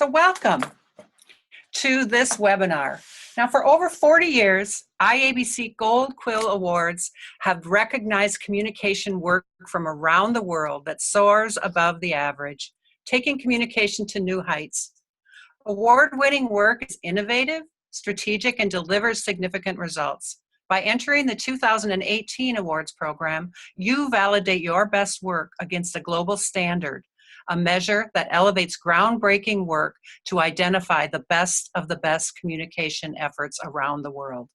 So welcome to this webinar. Now, for over 40 years, IABC Gold Quill Awards have recognized communication work from around the world that soars above the average, taking communication to new heights. Award-winning work is innovative, strategic, and delivers significant results. By entering the 2018 awards program, you validate your best work against a global standard, a measure that elevates groundbreaking work to identify the best of the best communication efforts around the world.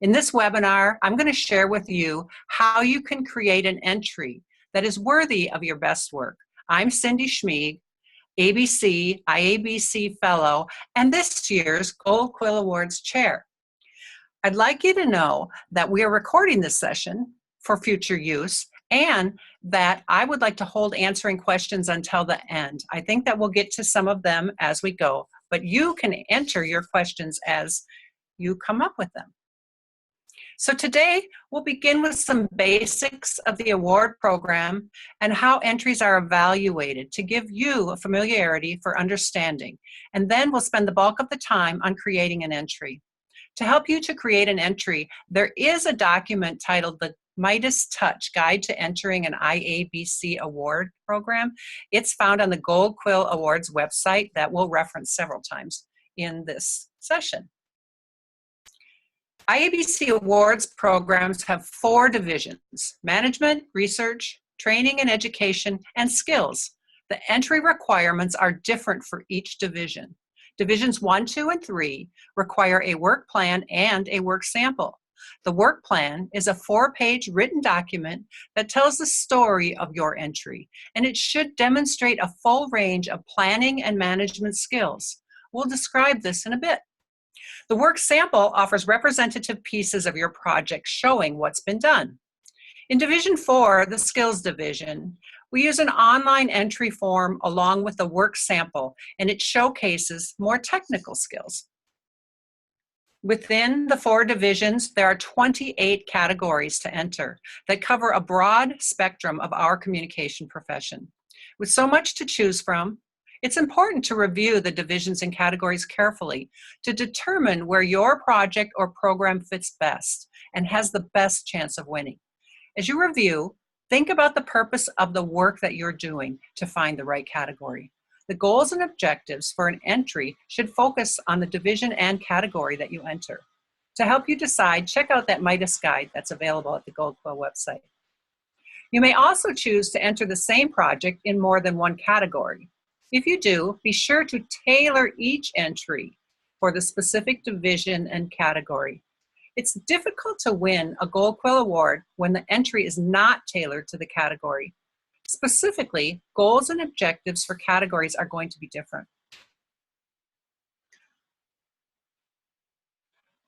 In this webinar, I'm going to share with you how you can create an entry that is worthy of your best work. I'm Cindy Schmieg, IABC Fellow, and this year's Gold Quill Awards Chair. I'd like you to know that we are recording this session for future use and that I would like to hold answering questions until the end. I think that we'll get to some of them as we go, but you can enter your questions as you come up with them. So today, we'll begin with some basics of the award program and how entries are evaluated to give you a familiarity for understanding. And then we'll spend the bulk of the time on creating an entry. To help you to create an entry, there is a document titled the Midas Touch Guide to Entering an IABC Award Program. It's found on the Gold Quill Awards website that we'll reference several times in this session. IABC Awards programs have 4 divisions: management, research, training and education, and skills. The entry requirements are different for each division. Divisions 1, 2, and 3 require a work plan and a work sample. The work plan is a 4-page written document that tells the story of your entry, and it should demonstrate a full range of planning and management skills. We'll describe this in a bit. The work sample offers representative pieces of your project showing what's been done. In Division 4, the Skills Division, we use an online entry form along with the work sample, and it showcases more technical skills. Within the 4 divisions, there are 28 categories to enter that cover a broad spectrum of our communication profession. With so much to choose from, it's important to review the divisions and categories carefully to determine where your project or program fits best and has the best chance of winning. As you review, think about the purpose of the work that you're doing to find the right category. The goals and objectives for an entry should focus on the division and category that you enter. To help you decide, check out that Midas guide that's available at the Gold Quill website. You may also choose to enter the same project in more than one category. If you do, be sure to tailor each entry for the specific division and category. It's difficult to win a Gold Quill Award when the entry is not tailored to the category. Specifically, goals and objectives for categories are going to be different.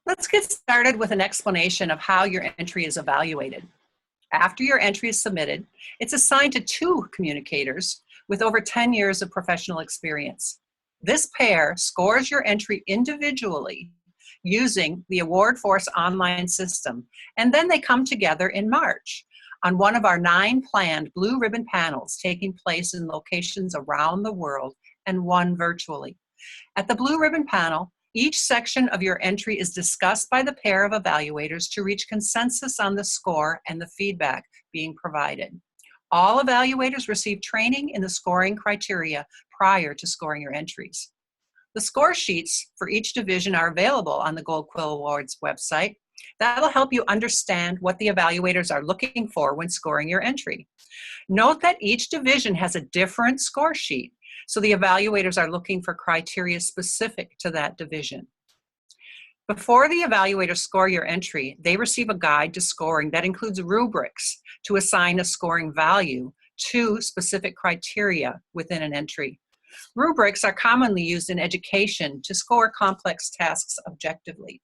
Let's get started with an explanation of how your entry is evaluated. After your entry is submitted, it's assigned to 2 communicators with over 10 years of professional experience. This pair scores your entry individually using the AwardForce online system, and then they come together in March on one of our 9 planned blue ribbon panels taking place in locations around the world and 1 virtually. At the blue ribbon panel, each section of your entry is discussed by the pair of evaluators to reach consensus on the score and the feedback being provided. All evaluators receive training in the scoring criteria prior to scoring your entries. The score sheets for each division are available on the Gold Quill Awards website. That'll help you understand what the evaluators are looking for when scoring your entry. Note that each division has a different score sheet, so the evaluators are looking for criteria specific to that division. Before the evaluators score your entry, they receive a guide to scoring that includes rubrics to assign a scoring value to specific criteria within an entry. Rubrics are commonly used in education to score complex tasks objectively.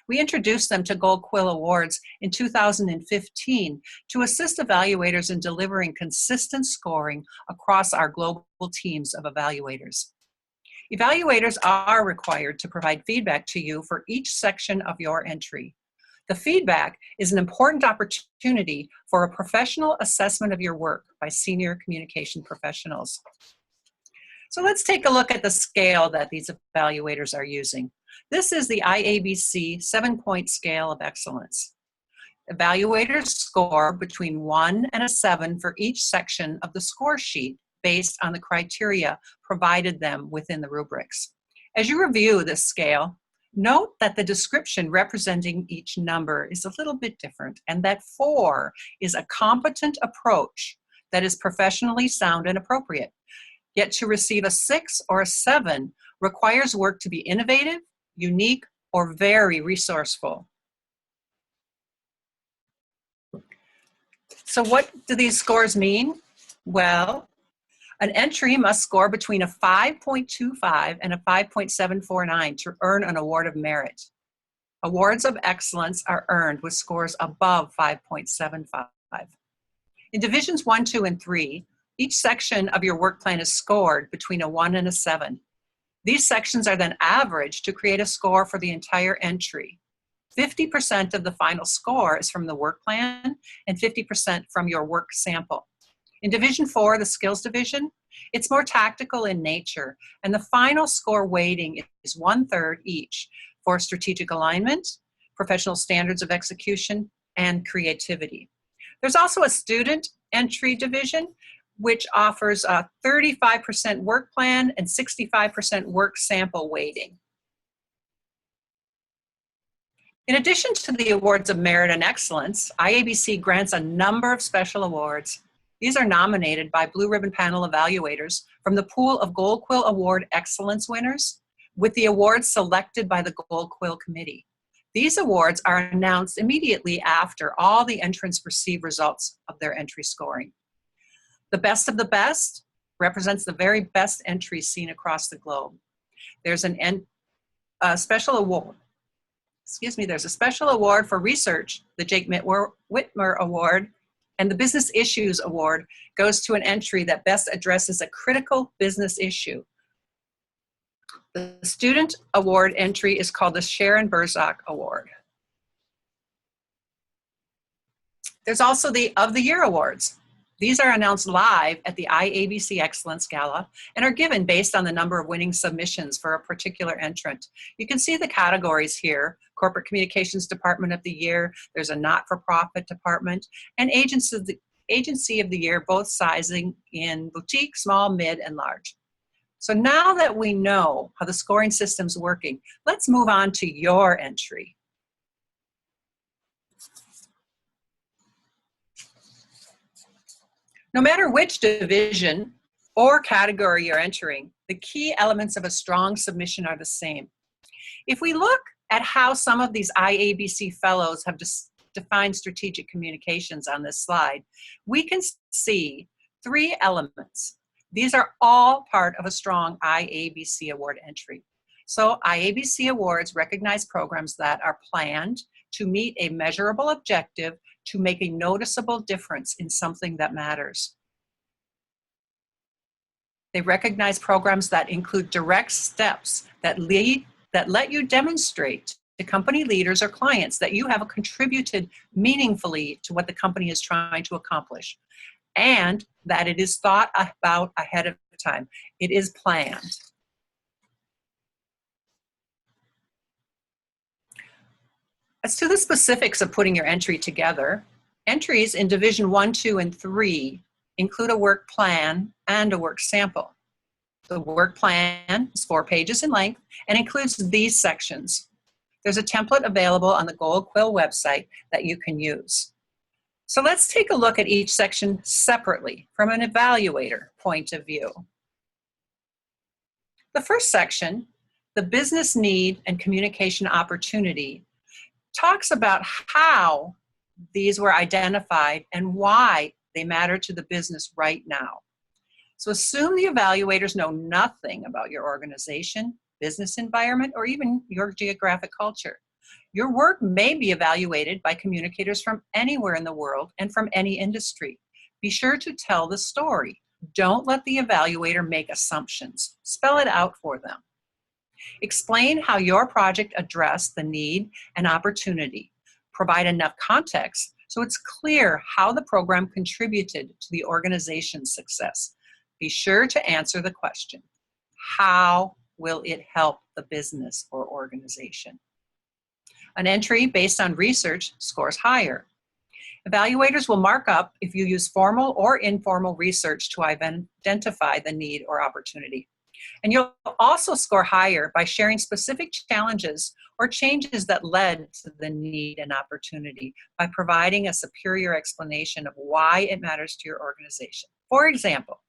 We introduced them to Gold Quill Awards in 2015 to assist evaluators in delivering consistent scoring across our global teams of evaluators. Evaluators are required to provide feedback to you for each section of your entry. The feedback is an important opportunity for a professional assessment of your work by senior communication professionals. So let's take a look at the scale that these evaluators are using. This is the IABC 7-point scale of excellence. Evaluators score between 1 and a 7 for each section of the score sheet based on the criteria provided them within the rubrics. As you review this scale, note that the description representing each number is a little bit different, and that 4 is a competent approach that is professionally sound and appropriate. Yet to receive a 6 or a 7 requires work to be innovative, unique, or very resourceful. So what do these scores mean? Well, an entry must score between a 5.25 and a 5.749 to earn an award of merit. Awards of excellence are earned with scores above 5.75. In divisions 1, 2, and 3, each section of your work plan is scored between a 1 and a 7. These sections are then averaged to create a score for the entire entry. 50% of the final score is from the work plan and 50% from your work sample. In Division 4, the skills division, it's more tactical in nature, and the final score weighting is 1/3 each for strategic alignment, professional standards of execution, and creativity. There's also a student entry division, which offers a 35% work plan and 65% work sample weighting. In addition to the awards of merit and excellence, IABC grants a number of special awards. These are nominated by Blue Ribbon Panel evaluators from the pool of Gold Quill Award excellence winners, with the awards selected by the Gold Quill Committee. These awards are announced immediately after all the entrants receive results of their entry scoring. The best of the best represents the very best entries seen across the globe. There's a special award. There's a special award for research, the Jake Whitmer Award, and the Business Issues Award goes to an entry that best addresses a critical business issue. The student award entry is called the Sharon Berzak Award. There's also the Of the Year Awards. These are announced live at the IABC Excellence Gala and are given based on the number of winning submissions for a particular entrant. You can see the categories here: Corporate Communications Department of the Year, there's a Not-for-Profit Department, and Agency of the Year, both sizing in boutique, small, mid, and large. So now that we know how the scoring system's working, let's move on to your entry. No matter which division or category you're entering, the key elements of a strong submission are the same. If we look at how some of these IABC Fellows have defined strategic communications on this slide, we can see 3 elements. These are all part of a strong IABC award entry. So IABC awards recognize programs that are planned to meet a measurable objective to make a noticeable difference in something that matters. They recognize programs that include direct steps that let you demonstrate to company leaders or clients that you have contributed meaningfully to what the company is trying to accomplish, and that it is thought about ahead of time. It is planned. As to the specifics of putting your entry together, entries in Division 1, 2, and 3 include a work plan and a work sample. The work plan is 4 pages in length and includes these sections. There's a template available on the Gold Quill website that you can use. So let's take a look at each section separately from an evaluator point of view. The first section, the business need and communication opportunity, talks about how these were identified and why they matter to the business right now. So assume the evaluators know nothing about your organization, business environment, or even your geographic culture. Your work may be evaluated by communicators from anywhere in the world and from any industry. Be sure to tell the story. Don't let the evaluator make assumptions. Spell it out for them. Explain how your project addressed the need and opportunity. Provide enough context so it's clear how the program contributed to the organization's success. Be sure to answer the question, how will it help the business or organization? An entry based on research scores higher. Evaluators will mark up if you use formal or informal research to identify the need or opportunity. And you'll also score higher by sharing specific challenges or changes that led to the need and opportunity by providing a superior explanation of why it matters to your organization. For example,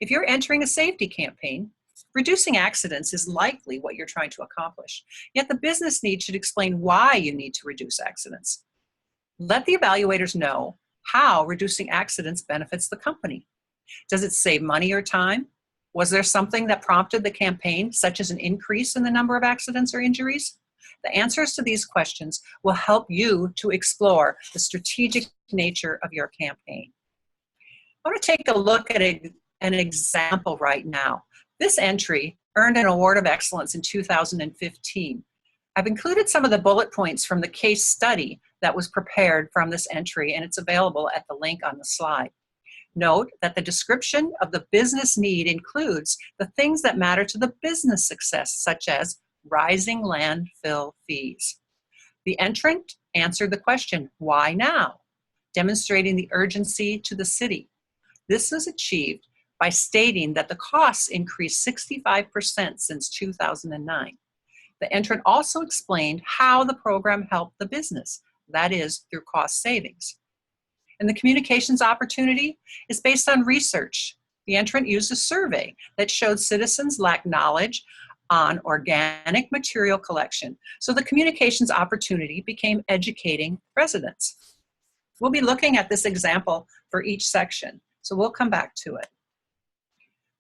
if you're entering a safety campaign, reducing accidents is likely what you're trying to accomplish, yet the business need should explain why you need to reduce accidents. Let the evaluators know how reducing accidents benefits the company. Does it save money or time? Was there something that prompted the campaign, such as an increase in the number of accidents or injuries? The answers to these questions will help you to explore the strategic nature of your campaign. I want to take a look at an example right now. This entry earned an Award of Excellence in 2015. I've included some of the bullet points from the case study that was prepared from this entry, and it's available at the link on the slide. Note that the description of the business need includes the things that matter to the business success, such as rising landfill fees. The entrant answered the question, why now? Demonstrating the urgency to the city. This was achieved by stating that the costs increased 65% since 2009. The entrant also explained how the program helped the business, that is, through cost savings. And the communications opportunity is based on research. The entrant used a survey that showed citizens lack knowledge on organic material collection. So the communications opportunity became educating residents. We'll be looking at this example for each section, so we'll come back to it.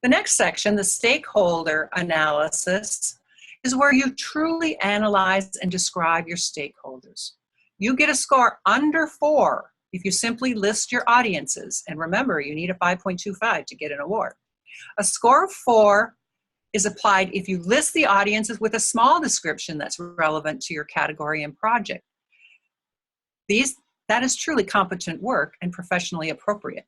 The next section, the stakeholder analysis, is where you truly analyze and describe your stakeholders. You get a score under 4 if you simply list your audiences. And remember, you need a 5.25 to get an award. A score of 4 is applied if you list the audiences with a small description that's relevant to your category and project. That is truly competent work and professionally appropriate,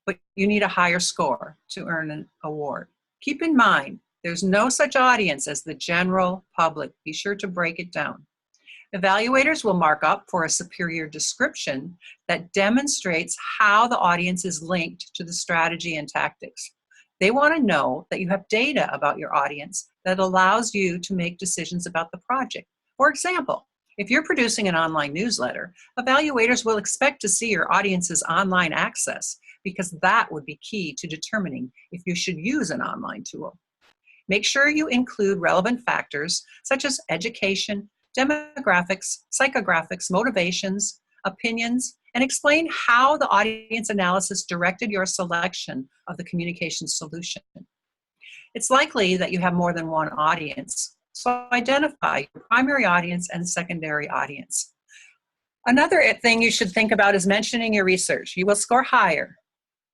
but you need a higher score to earn an award. Keep in mind, there's no such audience as the general public. Be sure to break it down. Evaluators will mark up for a superior description that demonstrates how the audience is linked to the strategy and tactics. They want to know that you have data about your audience that allows you to make decisions about the project. For example, if you're producing an online newsletter, evaluators will expect to see your audience's online access because that would be key to determining if you should use an online tool. Make sure you include relevant factors such as education, demographics, psychographics, motivations, opinions, and explain how the audience analysis directed your selection of the communication solution. It's likely that you have more than one audience, so identify your primary audience and secondary audience. Another thing you should think about is mentioning your research. You will score higher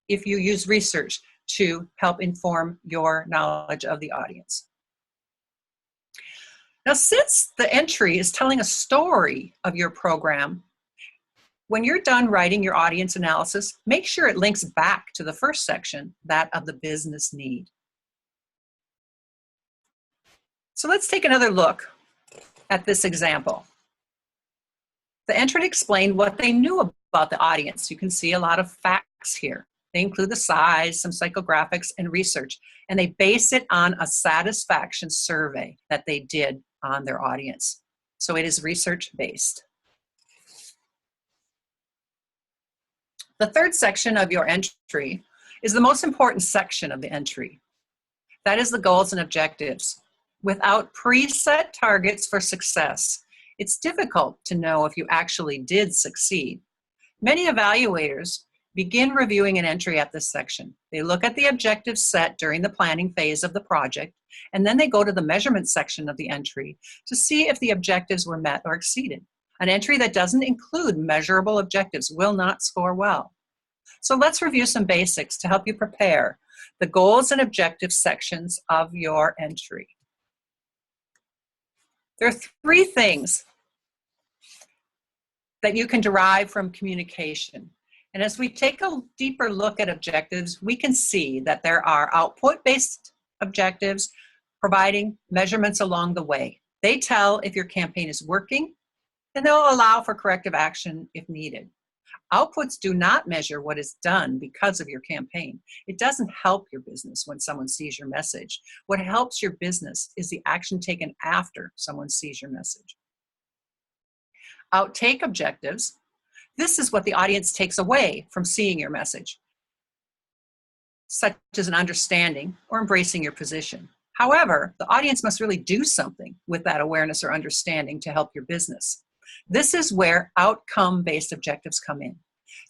if you use research to help inform your knowledge of the audience. Now, since the entry is telling a story of your program, when you're done writing your audience analysis, make sure it links back to the first section, that of the business need. So let's take another look at this example. The entrant explained what they knew about the audience. You can see a lot of facts here. They include the size, some psychographics, and research, and they base it on a survey that they did on their audience. So it is research-based. The third section of your entry is the most important section of the entry. That is the goals and objectives. Without preset targets for success, it's difficult to know if you actually did succeed. Many evaluators begin reviewing an entry at this section. They look at the objectives set during the planning phase of the project, and then they go to the measurement section of the entry to see if the objectives were met or exceeded. An entry that doesn't include measurable objectives will not score well. So let's review some basics to help you prepare the goals and objectives sections of your entry. There are 3 things that you can derive from communication. And as we take a deeper look at objectives, we can see that there are output-based objectives, providing measurements along the way. They tell if your campaign is working, and they'll allow for corrective action if needed. Outputs do not measure what is done because of your campaign. It doesn't help your business when someone sees your message. What helps your business is the action taken after someone sees your message. Outtake objectives. This is what the audience takes away from seeing your message, such as an understanding or embracing your position. However, the audience must really do something with that awareness or understanding to help your business. This is where outcome-based objectives come in.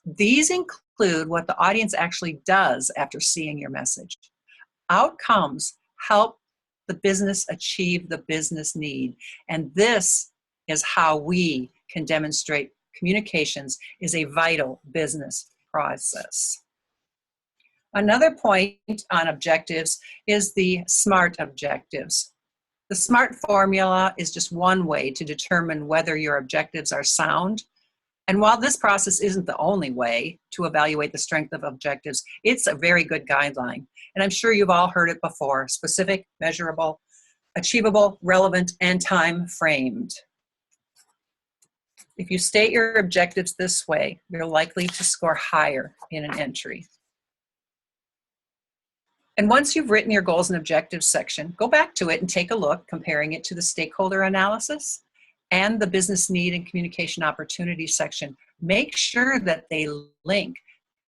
These include what the audience actually does after seeing your message. Outcomes help the business achieve the business need, and this is how we can demonstrate communications is a vital business process. Another point on objectives is the SMART objectives. The SMART formula is just one way to determine whether your objectives are sound. And while this process isn't the only way to evaluate the strength of objectives, it's a very good guideline. And I'm sure you've all heard it before: specific, measurable, achievable, relevant, and time framed. If you state your objectives this way, you're likely to score higher in an entry. And once you've written your goals and objectives section, go back to it and take a look, comparing it to the stakeholder analysis and the business need and communication opportunity section. Make sure that they link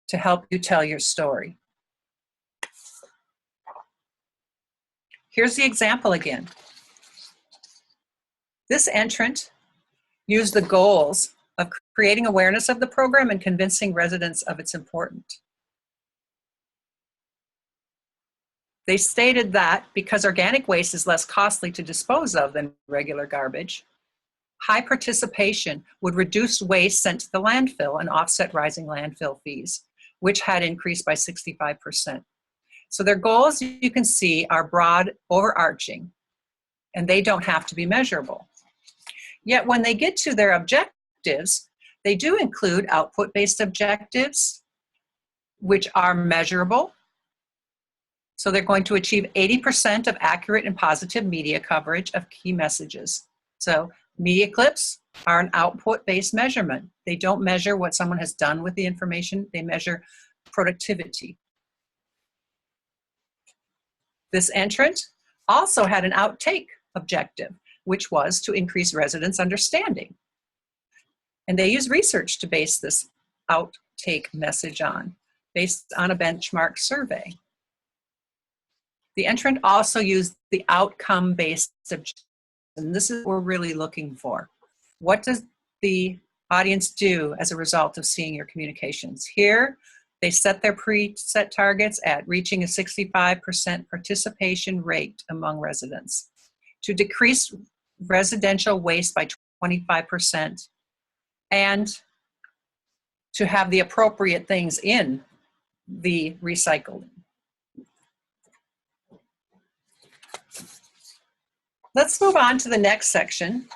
to help you tell your story. Here's the example again. This entrant used the goals of creating awareness of the program and convincing residents of its importance. They stated that because organic waste is less costly to dispose of than regular garbage, high participation would reduce waste sent to the landfill and offset rising landfill fees, which had increased by 65%. So their goals, you can see, are broad, overarching, and they don't have to be measurable. Yet when they get to their objectives, they do include output-based objectives, which are measurable. So they're going to achieve 80% of accurate and positive media coverage of key messages. So media clips are an output-based measurement. They don't measure what someone has done with the information, they measure productivity. This entrant also had an outtake objective, which was to increase residents' understanding. And they use research to base this outtake message on, based on a benchmark survey. The entrant also used the outcome-based objective, and this is what we're really looking for. What does the audience do as a result of seeing your communications? Here, they set their preset targets at reaching a 65% participation rate among residents, to decrease residential waste by 25%, and to have the appropriate things in the recycling. Let's move on to the next section,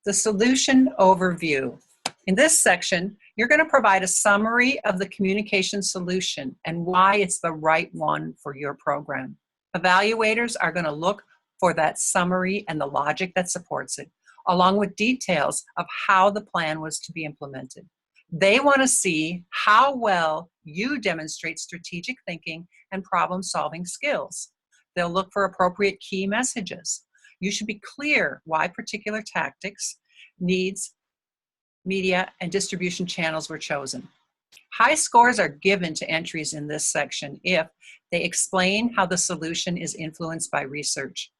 the solution overview. In this section, you're going to provide a summary of the communication solution and why it's the right one for your program. Evaluators are going to look for that summary and the logic that supports it, along with details of how the plan was to be implemented. They want to see how well you demonstrate strategic thinking and problem-solving skills. They'll look for appropriate key messages. You should be clear why particular tactics, needs, media, and distribution channels were chosen. High scores are given to entries in this section if they explain how the solution is influenced by research.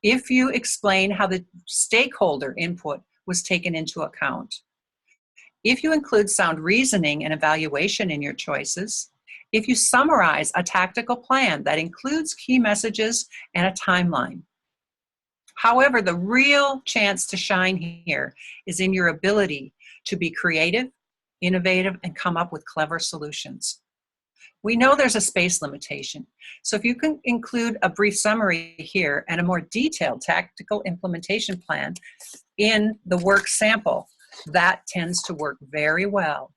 If you explain how the stakeholder input was taken into account. If you include sound reasoning and evaluation in your choices. If you summarize a tactical plan that includes key messages and a timeline. However, the real chance to shine here is in your ability to be creative, innovative, and come up with clever solutions. We know there's a space limitation, so if you can include a brief summary here and a more detailed tactical implementation plan in the work sample, that tends to work very well.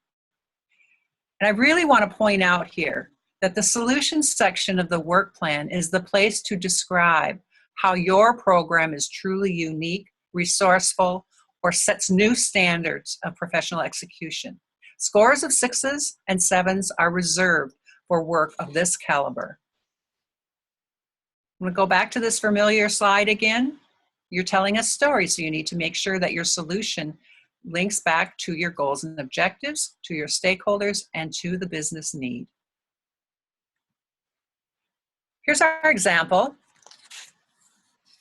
And I really want to point out here that the solutions section of the work plan is the place to describe how your program is truly unique, resourceful, or sets new standards of professional execution. Scores of 6s and 7s are reserved for work of this caliber. I'm going to go back to this familiar slide again. You're telling a story, so you need to make sure that your solution links back to your goals and objectives, to your stakeholders, and to the business need. Here's our example.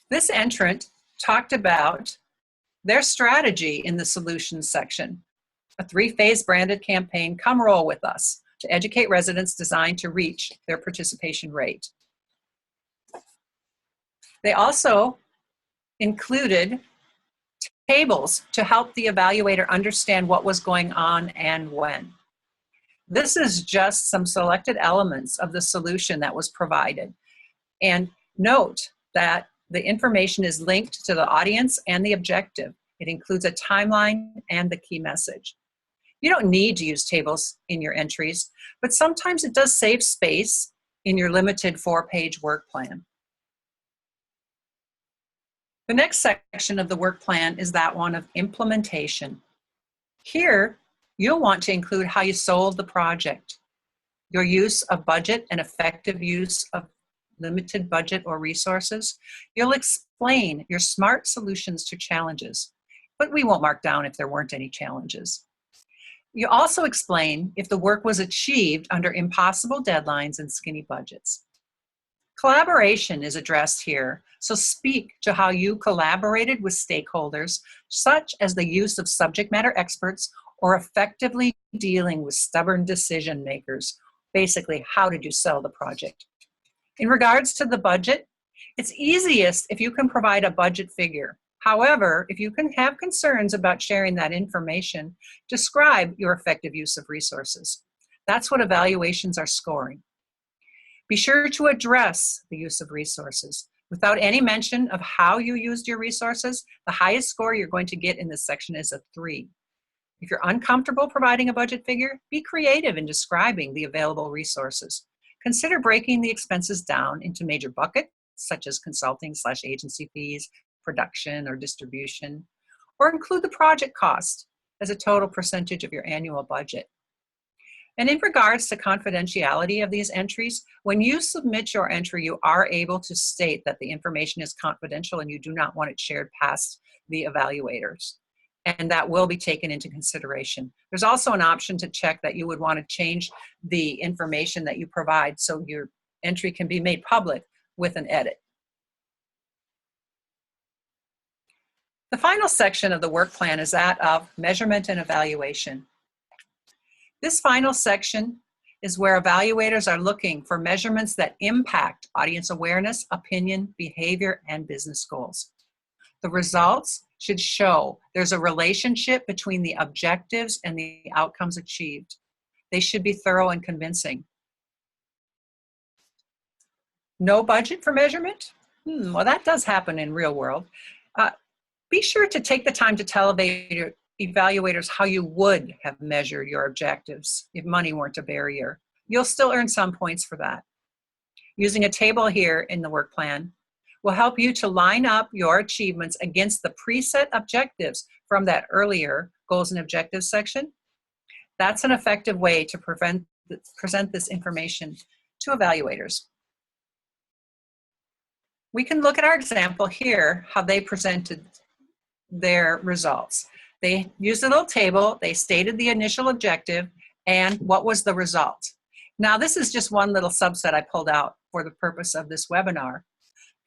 This entrant talked about their strategy in the solutions section, a 3-phase branded campaign, Come Roll With Us, to educate residents designed to reach their participation rate. They also included tables to help the evaluator understand what was going on and when. This is just some selected elements of the solution that was provided. And note that the information is linked to the audience and the objective. It includes a timeline and the key message. You don't need to use tables in your entries, but sometimes it does save space in your limited 4-page work plan. The next section of the work plan is that one of implementation. Here, you'll want to include how you sold the project, your use of budget and effective use of limited budget or resources. You'll explain your smart solutions to challenges, but we won't mark down if there weren't any challenges. You also explain if the work was achieved under impossible deadlines and skinny budgets. Collaboration is addressed here, so speak to how you collaborated with stakeholders, such as the use of subject matter experts or effectively dealing with stubborn decision makers. Basically, how did you sell the project? In regards to the budget, it's easiest if you can provide a budget figure. However, if you can have concerns about sharing that information, describe your effective use of resources. That's what evaluations are scoring. Be sure to address the use of resources. Without any mention of how you used your resources, the highest score you're going to get in this section is a 3. If you're uncomfortable providing a budget figure, be creative in describing the available resources. Consider breaking the expenses down into major buckets, such as consulting/agency fees, production or distribution, or include the project cost as a total percentage of your annual budget. And in regards to confidentiality of these entries, when you submit your entry, you are able to state that the information is confidential and you do not want it shared past the evaluators. And that will be taken into consideration. There's also an option to check that you would want to change the information that you provide so your entry can be made public with an edit. The final section of the work plan is that of measurement and evaluation. This final section is where evaluators are looking for measurements that impact audience awareness, opinion, behavior, and business goals. The results should show there's a relationship between the objectives and the outcomes achieved. They should be thorough and convincing. No budget for measurement? Well, that does happen in real world. Be sure to take the time to tell evaluators how you would have measured your objectives if money weren't a barrier. You'll still earn some points for that. Using a table here in the work plan will help you to line up your achievements against the preset objectives from that earlier goals and objectives section. That's an effective way to present this information to evaluators. We can look at our example here, how they presented their results. They used a little table, they stated the initial objective, and what was the result. Now, this is just one little subset I pulled out for the purpose of this webinar,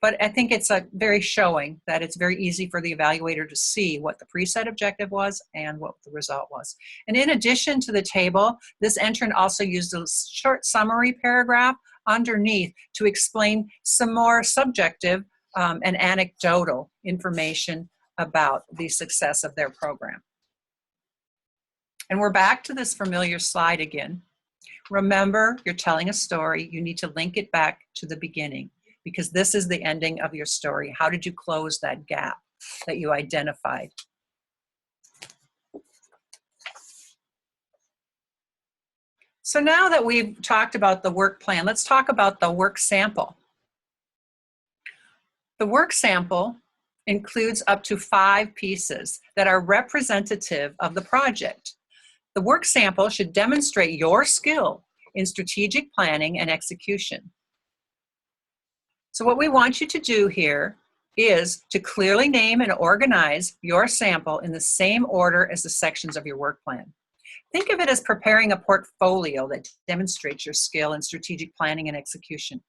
but I think it's very showing that it's very easy for the evaluator to see what the preset objective was and what the result was. And in addition to the table, this entrant also used a short summary paragraph underneath to explain some more subjective and anecdotal information about the success of their program. And we're back to this familiar slide again. Remember, you're telling a story. You need to link it back to the beginning because this is the ending of your story. How did you close that gap that you identified? So now that we've talked about the work plan, let's talk about the work sample. The work sample includes up to 5 pieces that are representative of the project. The work sample should demonstrate your skill in strategic planning and execution. So what we want you to do here is to clearly name and organize your sample in the same order as the sections of your work plan. Think of it as preparing a portfolio that demonstrates your skill in strategic planning and execution.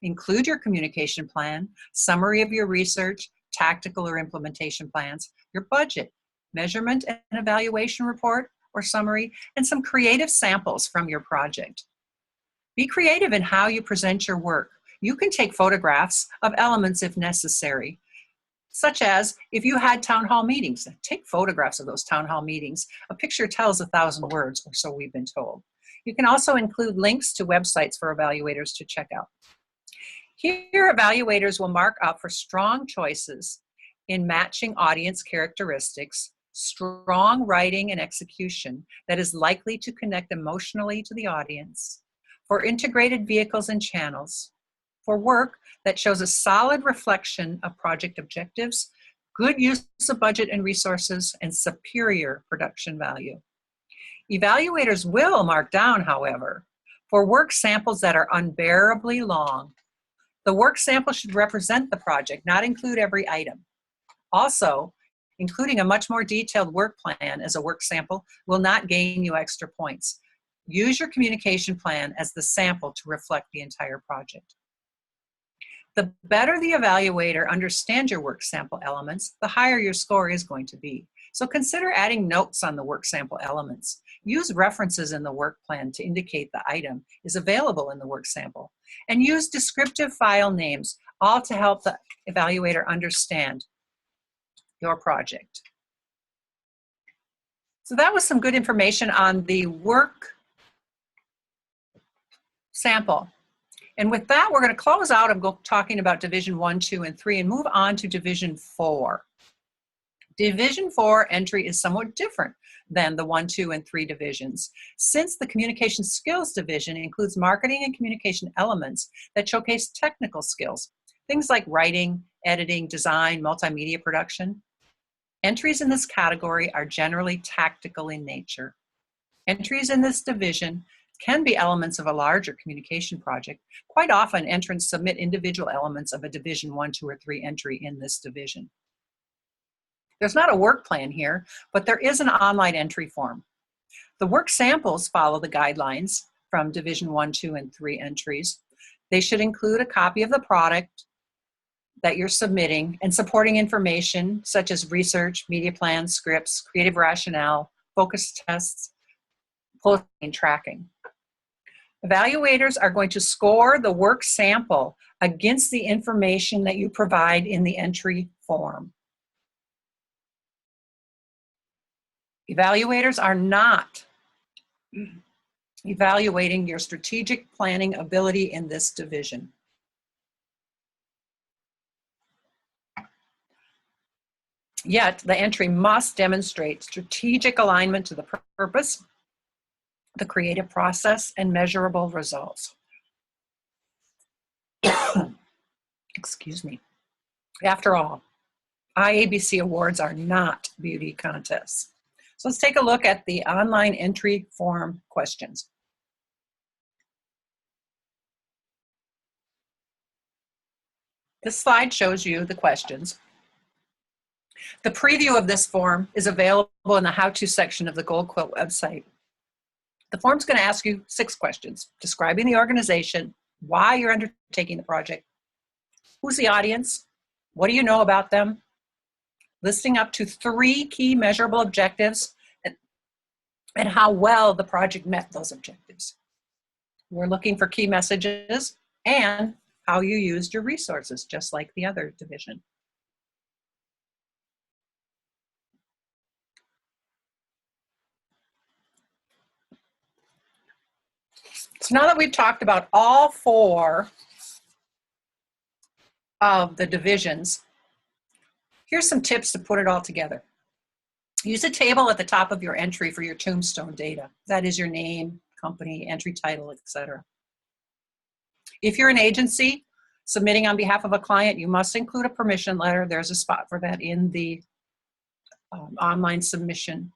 Include your communication plan, summary of your research, tactical or implementation plans, your budget, measurement and evaluation report or summary, and some creative samples from your project. Be creative in how you present your work. You can take photographs of elements if necessary, such as if you had town hall meetings, take photographs of those town hall meetings. A picture tells 1,000 words, or so we've been told. You can also include links to websites for evaluators to check out. Here, evaluators will mark out for strong choices in matching audience characteristics, strong writing and execution that is likely to connect emotionally to the audience, for integrated vehicles and channels, for work that shows a solid reflection of project objectives, good use of budget and resources, and superior production value. Evaluators will mark down, however, for work samples that are unbearably long. The work sample should represent the project, not include every item. Also, including a much more detailed work plan as a work sample will not gain you extra points. Use your communication plan as the sample to reflect the entire project. The better the evaluator understands your work sample elements, the higher your score is going to be. So consider adding notes on the work sample elements. Use references in the work plan to indicate the item is available in the work sample. And use descriptive file names, all to help the evaluator understand your project. So that was some good information on the work sample. And with that, we're going to close out of talking about Division 1, 2, and 3 and move on to Division 4. Division 4 entry is somewhat different than the 1, 2, and 3 divisions, since the Communication Skills Division includes marketing and communication elements that showcase technical skills, things like writing, editing, design, multimedia production. Entries in this category are generally tactical in nature. Entries in this division can be elements of a larger communication project. Quite often, entrants submit individual elements of a Division 1, 2, or 3 entry in this division. There's not a work plan here, but there is an online entry form. The work samples follow the guidelines from Division 1, 2, and 3 entries. They should include a copy of the product that you're submitting and supporting information such as research, media plans, scripts, creative rationale, focus tests, closing and tracking. Evaluators are going to score the work sample against the information that you provide in the entry form. Evaluators are not evaluating your strategic planning ability in this division. Yet, the entry must demonstrate strategic alignment to the purpose, the creative process, and measurable results. Excuse me. After all, IABC Awards are not beauty contests. So let's take a look at the online entry form questions. This slide shows you the questions. The preview of this form is available in the how-to section of the Gold Quill website. The form's going to ask you 6 questions, describing the organization, why you're undertaking the project, who's the audience, what do you know about them, listing up to 3 key measurable objectives, and how well the project met those objectives. We're looking for key messages and how you used your resources, just like the other division. So now that we've talked about all 4 of the divisions, here's some tips to put it all together. Use a table at the top of your entry for your tombstone data. That is your name, company, entry title, etc. If you're an agency, Submitting on behalf of a client, you must include a permission letter. There's a spot for that in the online submission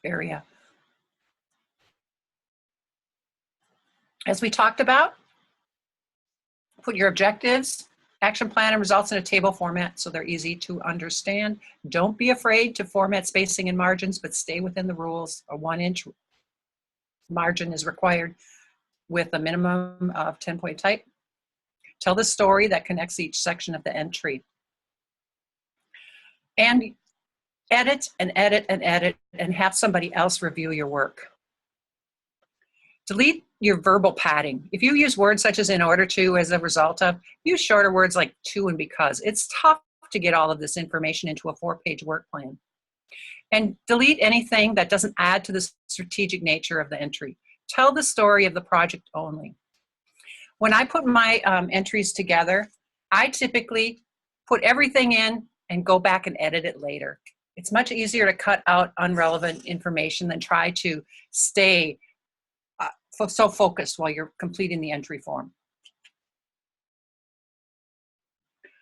area. As we talked about, put your objectives, action plan, and results in a table format so they're easy to understand. Don't be afraid to format spacing and margins, but stay within the rules. A 1-inch margin is required with a minimum of 10-point type. Tell the story that connects each section of the entry. And edit and edit and edit and have somebody else review your work. Delete your verbal padding. If you use words such as in order to, as a result of, use shorter words like to and because. It's tough to get all of this information into a 4-page work plan. And delete anything that doesn't add to the strategic nature of the entry. Tell the story of the project only. When I put my entries together, I typically put everything in and go back and edit it later. It's much easier to cut out unrelevant information than try to stay so focused while you're completing the entry form.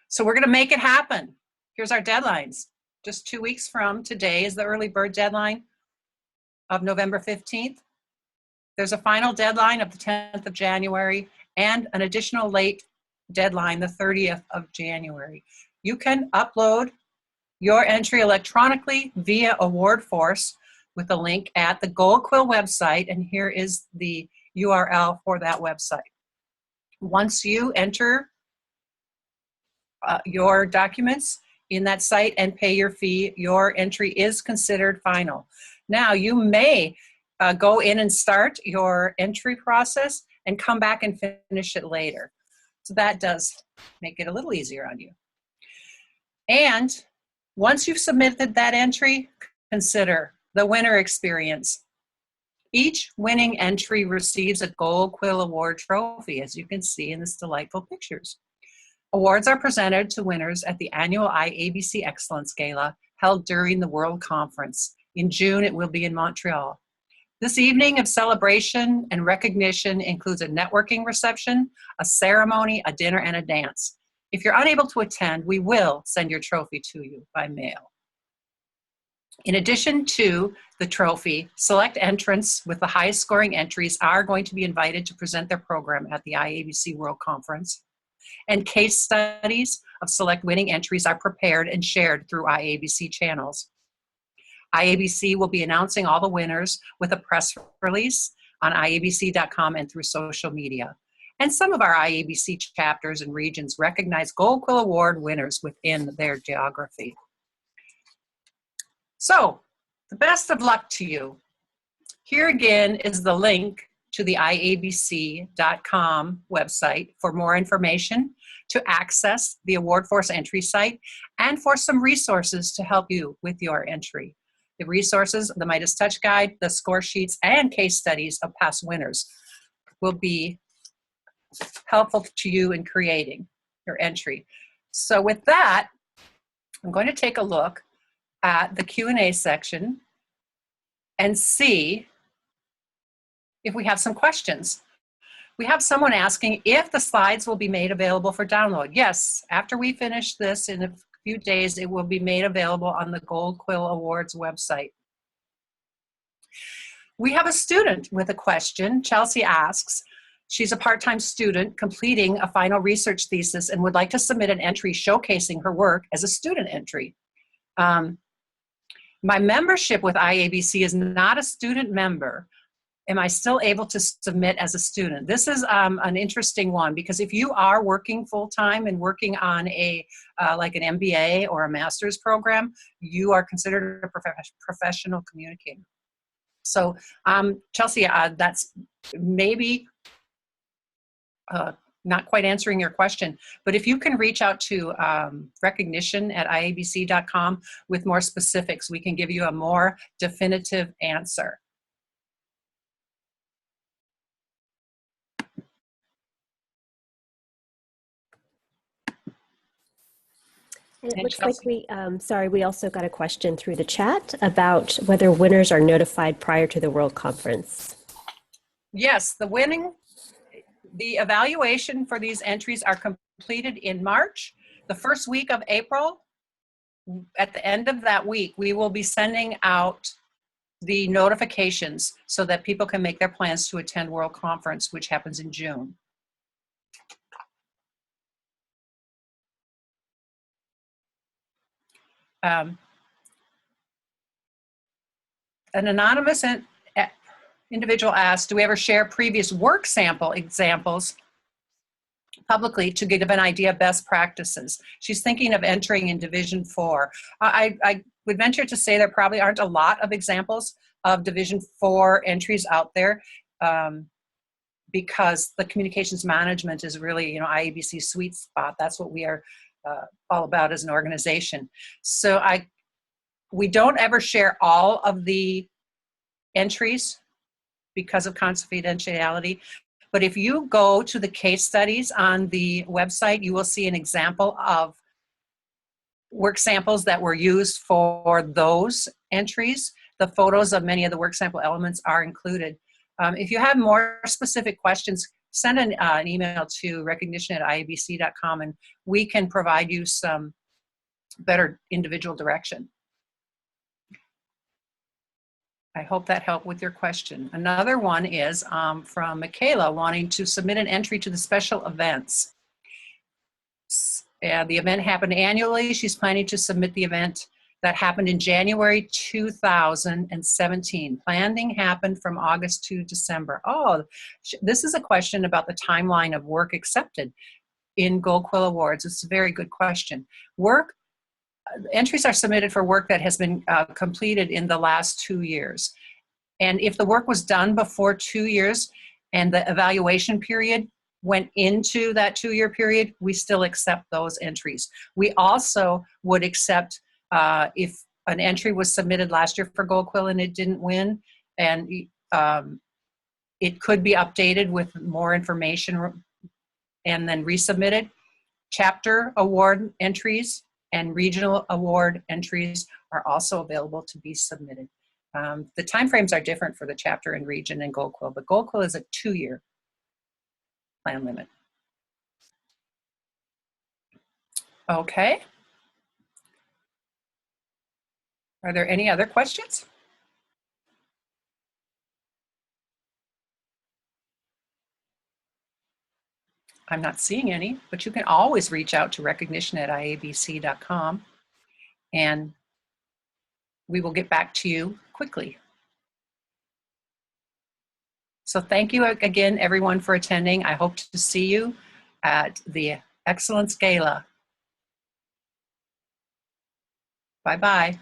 So we're going to make it happen. Here's our deadlines. Just 2 weeks from today is the early bird deadline of November 15th. There's a final deadline of the 10th of January and an additional late deadline, the 30th of January. You can upload your entry electronically via AwardForce with a link at the Gold Quill website, and here is the URL for that website. Once you enter your documents in that site and pay your fee, your entry is considered final. Now, you may go in and start your entry process and come back and finish it later. So that does make it a little easier on you. And once you've submitted that entry, consider the winner experience. Each winning entry receives a Gold Quill Award trophy, as you can see in this delightful pictures. Awards are presented to winners at the annual IABC Excellence Gala held during the World Conference. In June, it will be in Montreal. This evening of celebration and recognition includes a networking reception, a ceremony, a dinner, and a dance. If you're unable to attend, we will send your trophy to you by mail. In addition to the trophy, select entrants with the highest scoring entries are going to be invited to present their program at the IABC World Conference. And case studies of select winning entries are prepared and shared through IABC channels. IABC will be announcing all the winners with a press release on IABC.com and through social media. And some of our IABC chapters and regions recognize Gold Quill Award winners within their geography. So, the best of luck to you. Here again is the link to the IABC.com website for more information, to access the AwardForce entry site, and for some resources to help you with your entry. The resources, the Midas Touch Guide, the score sheets, and case studies of past winners will be helpful to you in creating your entry. So with that, I'm going to take a look at the Q&A section and see if we have some questions. We have someone asking if the slides will be made available for download. Yes, after we finish this in a few days, it will be made available on the Gold Quill Awards website. We have a student with a question. Chelsea asks, she's a part-time student completing a final research thesis and would like to submit an entry showcasing her work as a student entry. My membership with IABC is not a student member. Am I still able to submit as a student? This is an interesting one, because if you are working full-time and working on a like an MBA or a master's program, you are considered a professional communicator. So Chelsea, that's maybe not quite answering your question, but if you can reach out to recognition@iabc.com with more specifics, we can give you a more definitive answer. And it looks like we also got a question through the chat about whether winners are notified prior to the World Conference. Yes, the The evaluation for these entries are completed in March. The first week of April, at the end of that week, we will be sending out the notifications so that people can make their plans to attend World Conference, which happens in June. An anonymous individual asked, do we ever share previous work sample examples publicly to give an idea of best practices? She's thinking of entering in Division 4. I would venture to say there probably aren't a lot of examples of Division 4 entries out there because the communications management is really, IABC's sweet spot. That's what we are all about as an organization. So we don't ever share all of the entries because of confidentiality. But if you go to the case studies on the website, you will see an example of work samples that were used for those entries. The photos of many of the work sample elements are included. If you have more specific questions, send an email to recognition@iabc.com and we can provide you some better individual direction. I hope that helped with your question. Another one is from Michaela wanting to submit an entry to the special events. The event happened annually. She's planning to submit the event that happened in January 2017. Planning happened from August to December. Oh, this is a question about the timeline of work accepted in Gold Quill Awards. It's a very good question. Entries are submitted for work that has been completed in the last 2 years. And if the work was done before 2 years and the evaluation period went into that 2-year period, we still accept those entries. We also would accept if an entry was submitted last year for Gold Quill and it didn't win, and it could be updated with more information and then resubmitted. Chapter award entries and regional award entries are also available to be submitted. The timeframes are different for the chapter and region and Gold Quill, but Gold Quill is a 2-year plan limit. Okay. Are there any other questions? I'm not seeing any, but you can always reach out to recognition@iabc.com and we will get back to you quickly. So thank you again, everyone, for attending. I hope to see you at the Excellence Gala. Bye-bye.